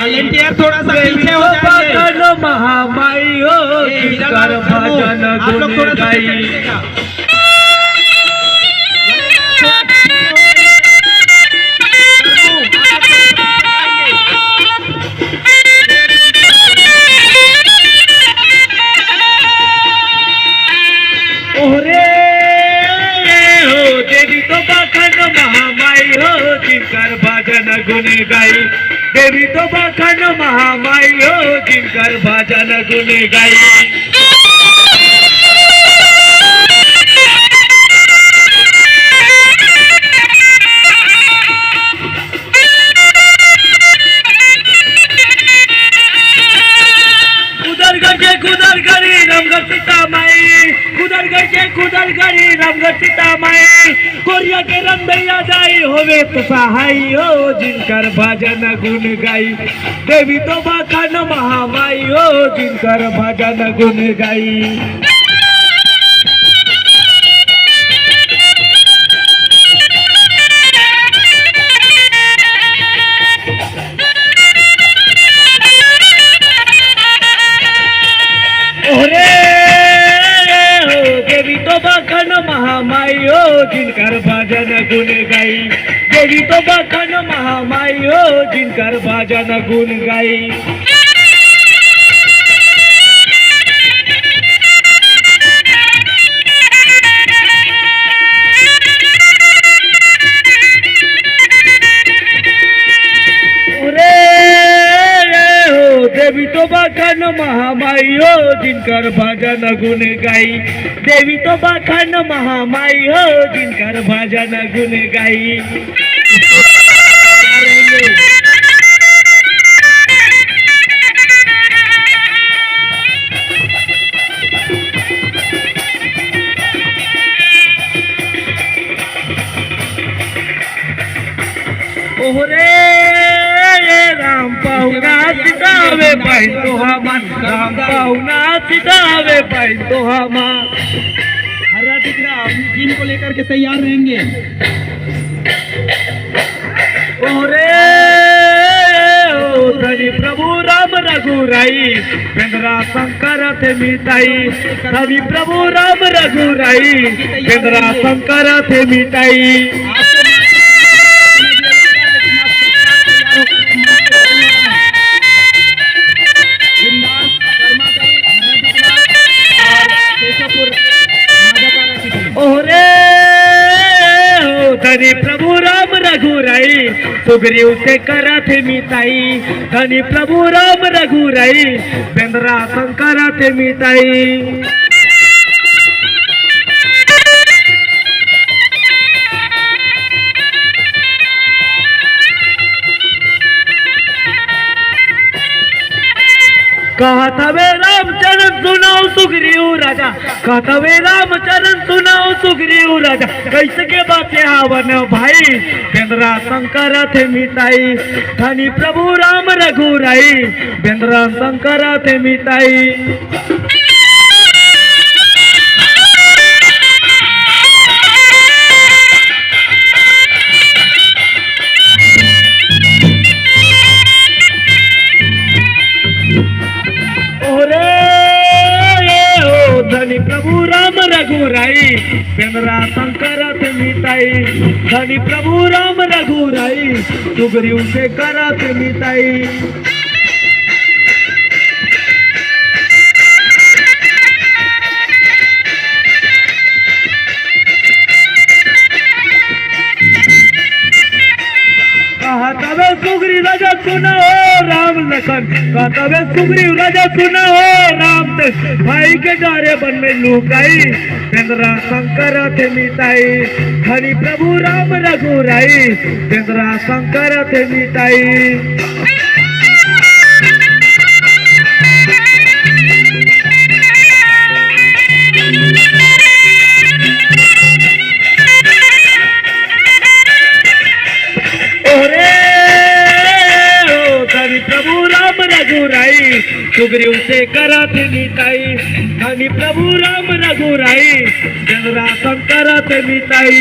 Volunteer थोड़ा सा पीछे हो जाइए। महामाई हो जिनकर भजन गुण गाई। ओरे हो देवी तो बखन महामाई हो जिनकर भजन गुण गाई। देवी तो बखन महामाई हो जिनकर भजन गुण गाई। कुदर गरी रमगढ़ सीतामाई, कुदर गरी रमगढ़ सीतामाई। कोरिया के रंग भैया जाई होवे तो सहाय हो जिनकर भजन गुण गाई। देवी तो बखन महामाई हो जिनकर भजन गुण गाई। देवी तो बखन महामाई हो जिनकर भजन गुण गाई। देवी तो बखन महामाई हो जिनकर भजन गुण गाई। देवी तो बखन महामाई हो जिनकर भजन गुण गाई। देवी तो बखन महामाई हो जिनकर भजन गुण गाई। ओरे राम पाहुना सितावे पाई तो हमान, राम पाहुना सितावे पाई तो हमान। हरा टिकरा अपनी टीम को लेकर के तैयार रहेंगे। ओरे धनी प्रभु राम रघुराई पेंद्रा शंकर थे मिताई। धनी प्रभु राम रघुराई पेंद्रा शंकर थे मिताई। ओरे हो धनी प्रभु राम रघुराई सुग्रीव से करत मिताई। धनी प्रभु राम रघुराई पेंद्रा शंकर थे मिताई। कहत वे रामचरण सुनाओ सुग्रीव राजा। कहत वे रामचरण सुनाओ सुग्रीव राजा। कैसे के बाते हवन भाई पेंद्रा शंकर थे मिताई। धनी प्रभु राम रघुराई पेंद्रा शंकर थे मिताई। धनी प्रभु राम रघुराई पेंद्रा शंकर थे मिताई। धनी प्रभु राम रघुराई सुग्रीव से करत मिताई। कहतवे सुग्रीव राजा सुना हो राम लखन। कहतवे सुग्रीव राजा सुना हो राम ते भाई के जारे बन में लुकाई। पेंद्रा शंकर थे मिताई। धनी प्रभु राम रघुराई पेंद्रा शंकर थे मिताई। प्रभु राम रघुराई सुग्रीव से करत मिताई। धनी प्रभु राम रघुराई पेंद्रा शंकर थे मिताई।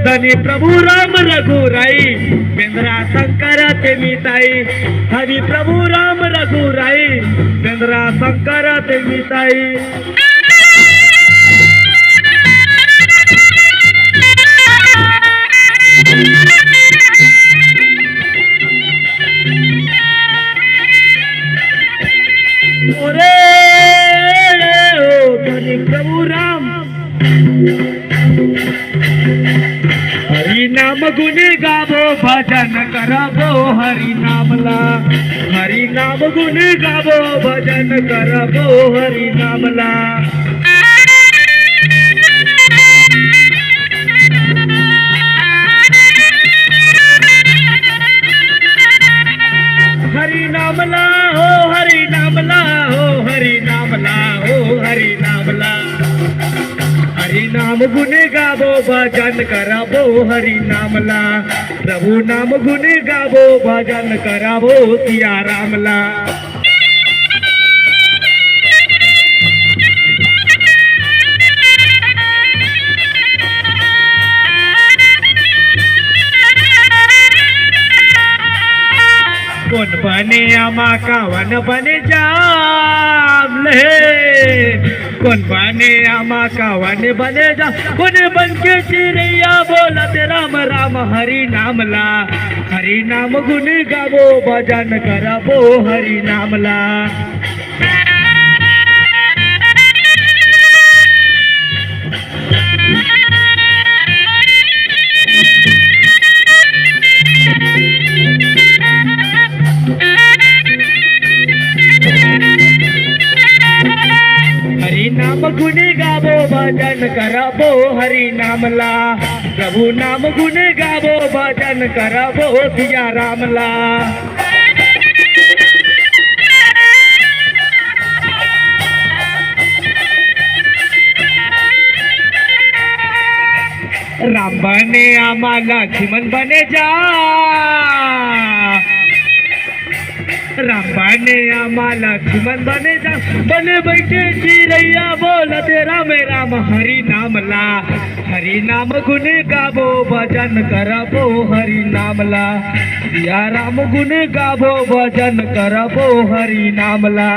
धनी प्रभु राम रघुराई बेंद्रा शंकर ते मिताई हरी प्रभु राम रघुराई बेंद्रा शंकर ते मिताई ओरे ओ धनी प्रभु राम हरि नाम गुण गावो भजन करबो हरि नामला हरि नाम गुण गावो भजन करबो हरि नामला हरि नामला हो हरि नामला हो हरि नामला हो हरि नामला हरि नाम गुण गावो भजन करावो हरि नामला प्रभु नाम गुण गावो भजन करावो सिया रामला कोण बने आमा कावन बने जामले कोण बने आमा कावन बने जा कोण बनके चिड़ैया बोलत राम राम हरि नामला हरि नाम गुण गावो भजन करबो हरि नामला हरि नाम गुण गावो भजन करबो हरि नामला प्रभु नाम गुण गावो भजन करबो सिया रामला राम बने आम्हाला लक्ष्मण बने जा राम बने आम्हाला लक्ष्मण बने जा बने बैठे चिड़ैया बोलते राम राम हरि नामला हरि नाम गुण गावो भजन करबो हरि नामला सिया राम गुण गावो भजन करबो हरि नामला